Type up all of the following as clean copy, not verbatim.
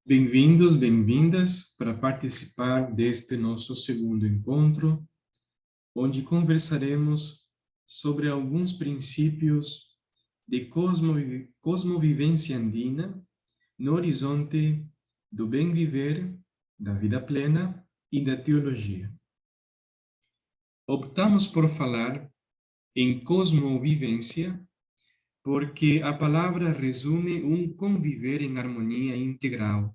Bem-vindos, bem-vindas para participar deste nosso segundo encontro, onde conversaremos sobre alguns princípios de cosmovivência andina no horizonte do bem viver, da vida plena e da teologia. Optamos por falar em cosmovivência porque a palavra resume um conviver em harmonia integral,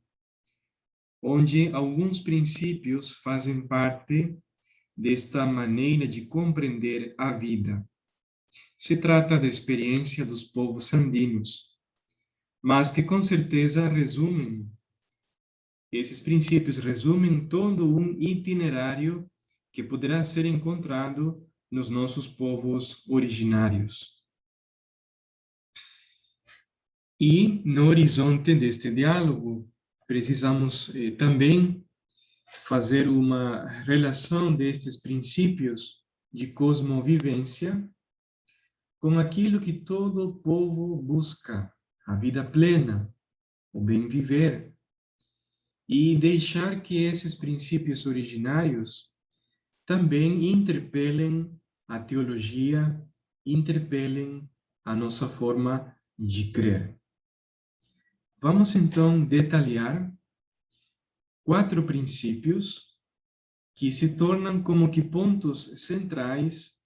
onde alguns princípios fazem parte desta maneira de compreender a vida. Se trata da experiência dos povos andinos, mas que com certeza esses princípios resumem todo um itinerário que poderá ser encontrado nos nossos povos originários. E no horizonte deste diálogo, precisamos também fazer uma relação destes princípios de cosmovivência com aquilo que todo povo busca, a vida plena, o bem viver, e deixar que esses princípios originários também interpelem a teologia, interpelem a nossa forma de crer. Vamos então detalhar 4 princípios que se tornam como que pontos centrais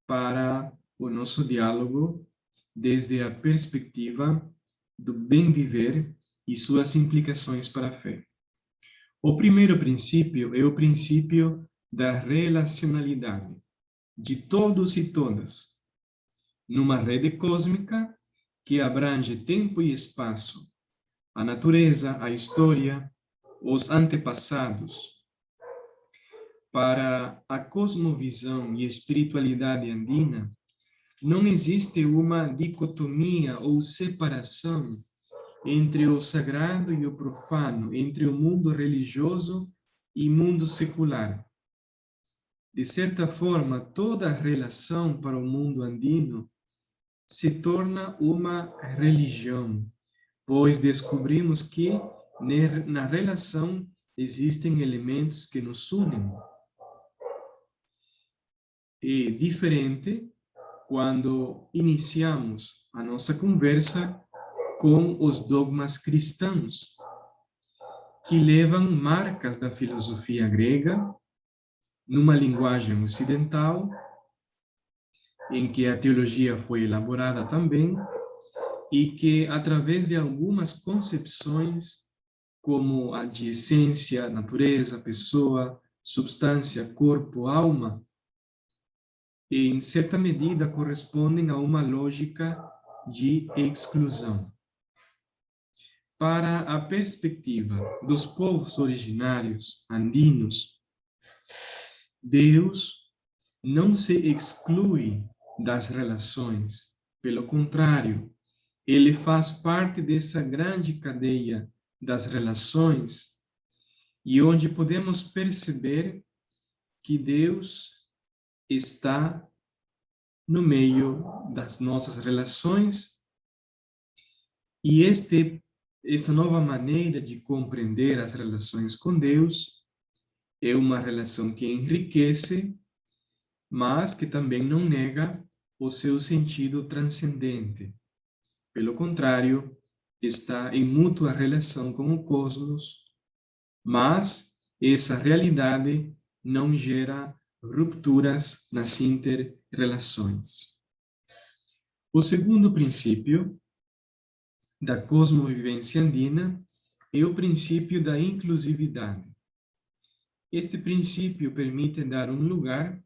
para o nosso diálogo desde a perspectiva do bem viver e suas implicações para a fé. O primeiro princípio é o princípio da relacionalidade de todos e todas, numa rede cósmica que abrange tempo e espaço, a natureza, a história, os antepassados. Para a cosmovisão e espiritualidade andina, não existe uma dicotomia ou separação entre o sagrado e o profano, entre o mundo religioso e mundo secular. De certa forma, toda relação para o mundo andino se torna uma religião, pois descobrimos que na relação existem elementos que nos unem. É diferente quando iniciamos a nossa conversa com os dogmas cristãos, que levam marcas da filosofia grega, numa linguagem ocidental, em que a teologia foi elaborada também, e que, através de algumas concepções, como a de essência, natureza, pessoa, substância, corpo, alma, em certa medida correspondem a uma lógica de exclusão. Para a perspectiva dos povos originários andinos, Deus não se exclui das relações, pelo contrário, ele faz parte dessa grande cadeia das relações e onde podemos perceber que Deus está no meio das nossas relações e esta nova maneira de compreender as relações com Deus é uma relação que enriquece, mas que também não nega o seu sentido transcendente. Pelo contrário, está em mútua relação com o cosmos, mas essa realidade não gera rupturas nas inter-relações. O segundo princípio da cosmovivência andina é o princípio da inclusividade. Este princípio permite dar um lugar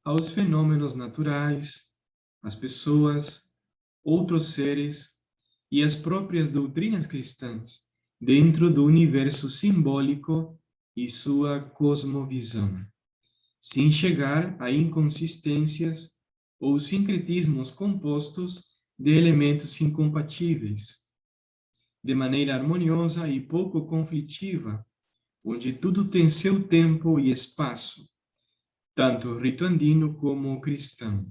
aos fenômenos naturais, às pessoas, outros seres e às próprias doutrinas cristãs dentro do universo simbólico e sua cosmovisão, sem chegar a inconsistências ou sincretismos compostos de elementos incompatíveis, de maneira harmoniosa e pouco conflitiva, onde tudo tem seu tempo e espaço, tanto o rito andino como o cristão.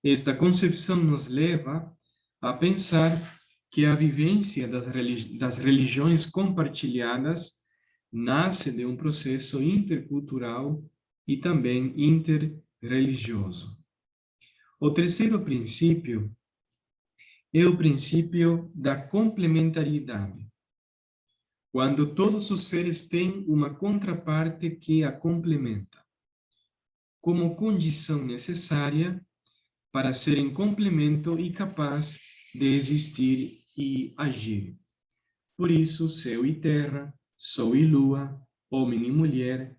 Esta concepção nos leva a pensar que a vivência das religiões compartilhadas nasce de um processo intercultural e também interreligioso. O terceiro princípio é o princípio da complementaridade, quando todos os seres têm uma contraparte que a complementa, como condição necessária para serem complemento e capaz de existir e agir. Por isso, céu e terra, sol e lua, homem e mulher,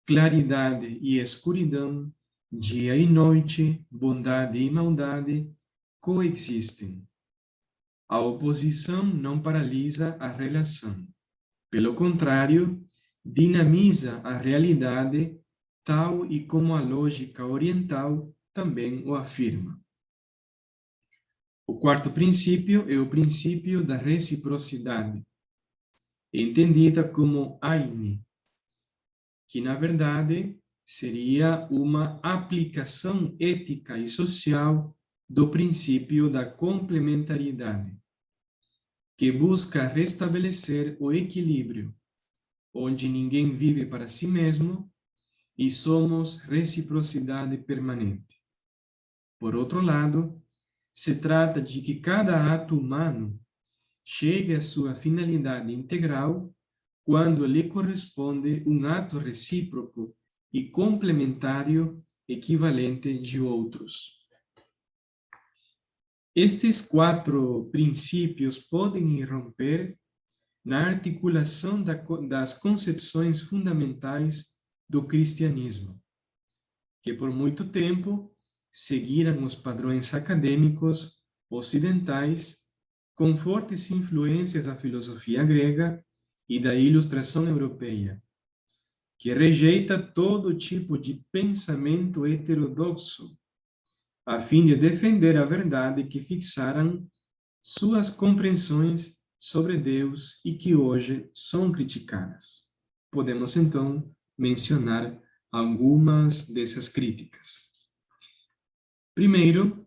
claridade e escuridão, dia e noite, bondade e maldade, coexistem. A oposição não paralisa a relação. Pelo contrário, dinamiza a realidade, tal e como a lógica oriental também o afirma. O quarto princípio é o princípio da reciprocidade, entendida como Aine, que na verdade seria uma aplicação ética e social do princípio da complementaridade, que busca restabelecer o equilíbrio, onde ninguém vive para si mesmo e somos reciprocidade permanente. Por outro lado, se trata de que cada ato humano chegue à sua finalidade integral quando lhe corresponde um ato recíproco e complementário equivalente de outros. Estes quatro princípios podem irromper na articulação das concepções fundamentais do cristianismo, que por muito tempo seguiram os padrões acadêmicos ocidentais com fortes influências da filosofia grega e da ilustração europeia, que rejeita todo tipo de pensamento heterodoxo, a fim de defender a verdade que fixaram suas compreensões sobre Deus e que hoje são criticadas. Podemos, então, mencionar algumas dessas críticas. Primeiro,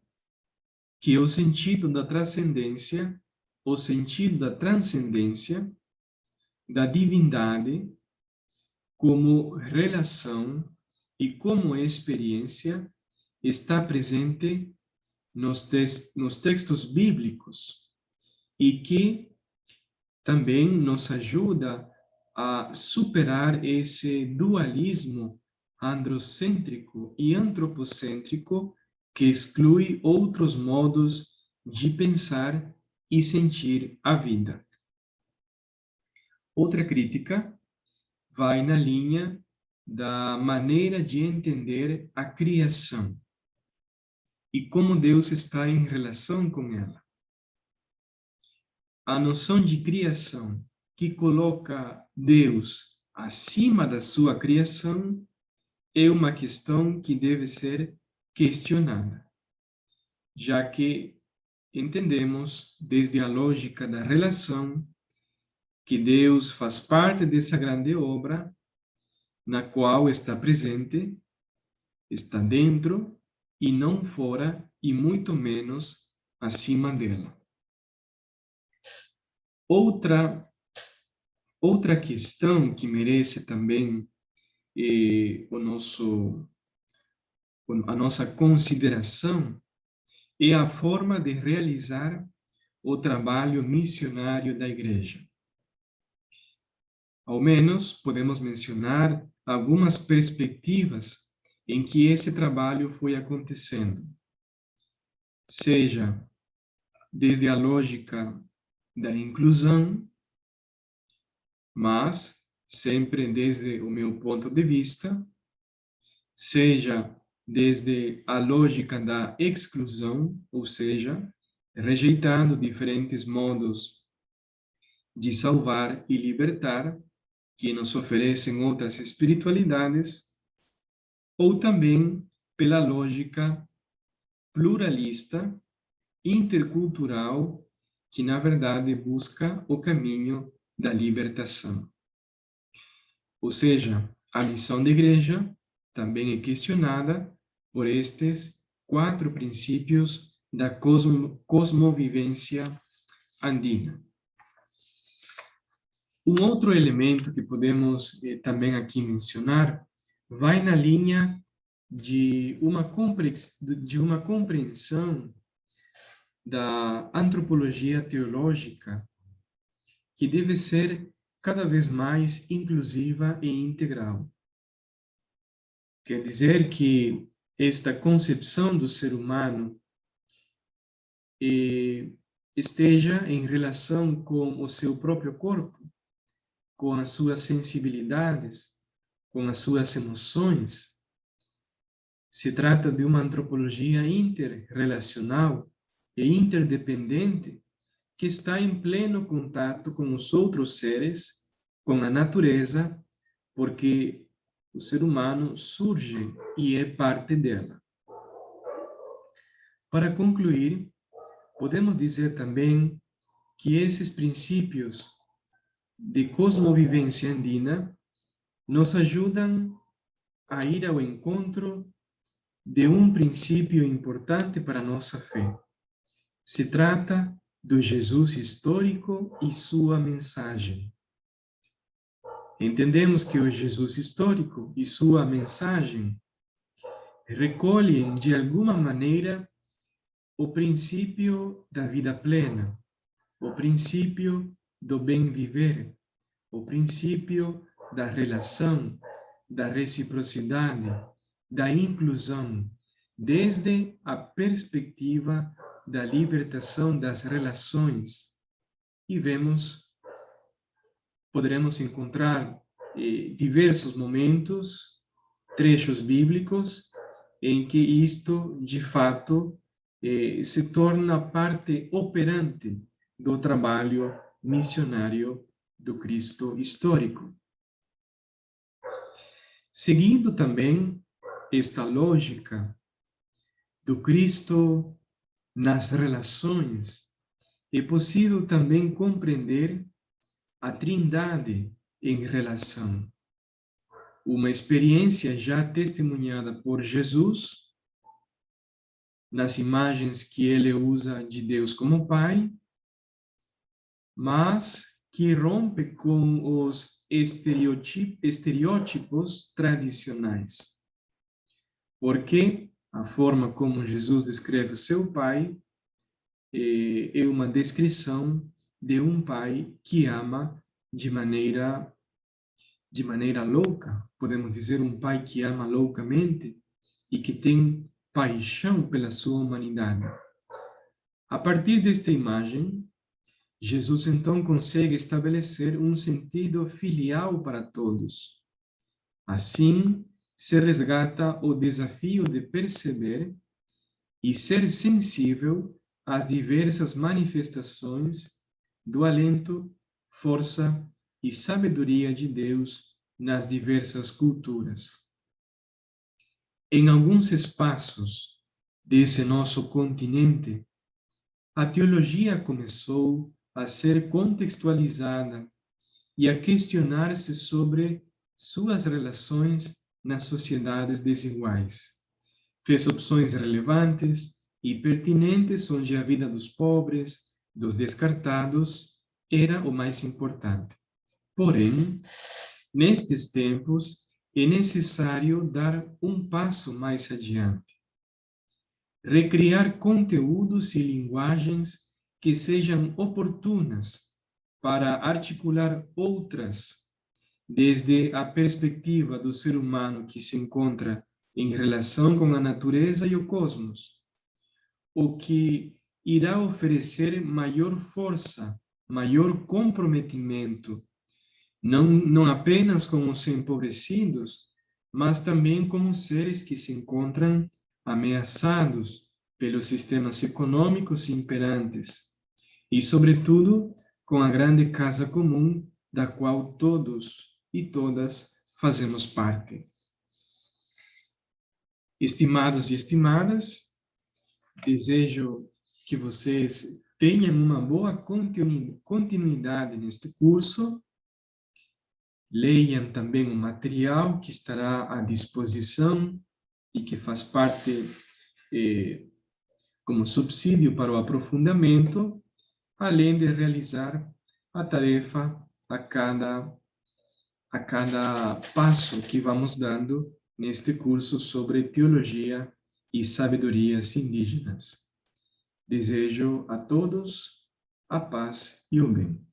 que o sentido da transcendência, da divindade, como relação e como experiência, está presente nos textos bíblicos e que também nos ajuda a superar esse dualismo androcêntrico e antropocêntrico que exclui outros modos de pensar e sentir a vida. Outra crítica vai na linha da maneira de entender a criação e como Deus está em relação com ela. A noção de criação que coloca Deus acima da sua criação é uma questão que deve ser questionada, já que entendemos, desde a lógica da relação, que Deus faz parte dessa grande obra, na qual está presente, está dentro e não fora, e muito menos acima dela. Outra questão que merece também a nossa consideração é a forma de realizar o trabalho missionário da Igreja. Ao menos, podemos mencionar algumas perspectivas em que esse trabalho foi acontecendo. Seja desde a lógica da inclusão, mas sempre desde o meu ponto de vista, seja desde a lógica da exclusão, ou seja, rejeitando diferentes modos de salvar e libertar que nos oferecem outras espiritualidades, ou também pela lógica pluralista, intercultural, que na verdade busca o caminho da libertação. Ou seja, a missão da Igreja também é questionada por estes quatro princípios da cosmovivência andina. Um outro elemento que podemos também aqui mencionar vai na linha de uma compreensão da antropologia teológica que deve ser cada vez mais inclusiva e integral. Quer dizer que esta concepção do ser humano esteja em relação com o seu próprio corpo, com as suas sensibilidades, com as suas emoções. Se trata de uma antropologia interrelacional e interdependente que está em pleno contato com os outros seres, com a natureza, porque o ser humano surge e é parte dela. Para concluir, podemos dizer também que esses princípios de cosmovivência andina nos ajudam a ir ao encontro de um princípio importante para a nossa fé. Se trata do Jesus histórico e sua mensagem. Entendemos que o Jesus histórico e sua mensagem recolhem, de alguma maneira, o princípio da vida plena, o princípio do bem viver, o princípio da relação, da reciprocidade, da inclusão, desde a perspectiva da libertação das relações. E poderemos encontrar diversos momentos, trechos bíblicos, em que isto, de fato, se torna parte operante do trabalho missionário do Cristo histórico. Seguindo também esta lógica do Cristo nas relações, é possível também compreender a Trindade em relação. Uma experiência já testemunhada por Jesus, nas imagens que ele usa de Deus como Pai, mas que rompe com os estereótipos tradicionais. Porque a forma como Jesus descreve o seu Pai é uma descrição de um pai que ama de maneira louca, podemos dizer um pai que ama loucamente e que tem paixão pela sua humanidade. A partir desta imagem, Jesus então consegue estabelecer um sentido filial para todos. Assim, se resgata o desafio de perceber e ser sensível às diversas manifestações do alento, força e sabedoria de Deus nas diversas culturas. Em alguns espaços desse nosso continente, a teologia começou a ser contextualizada e a questionar-se sobre suas relações nas sociedades desiguais. Fez opções relevantes e pertinentes onde a vida dos pobres, dos descartados, era o mais importante. Porém, nestes tempos, é necessário dar um passo mais adiante. Recriar conteúdos e linguagens que sejam oportunas para articular outras, desde a perspectiva do ser humano que se encontra em relação com a natureza e o cosmos, o que irá oferecer maior força, maior comprometimento, não apenas com os empobrecidos, mas também com os seres que se encontram ameaçados pelos sistemas econômicos imperantes e, sobretudo, com a grande casa comum da qual todos e todas fazemos parte. Estimados e estimadas, desejo que vocês tenham uma boa continuidade neste curso. Leiam também o material que estará à disposição e que faz parte como subsídio para o aprofundamento. além de realizar a tarefa a cada passo que vamos dando neste curso sobre teologia e sabedorias indígenas. Desejo a todos a paz e o bem.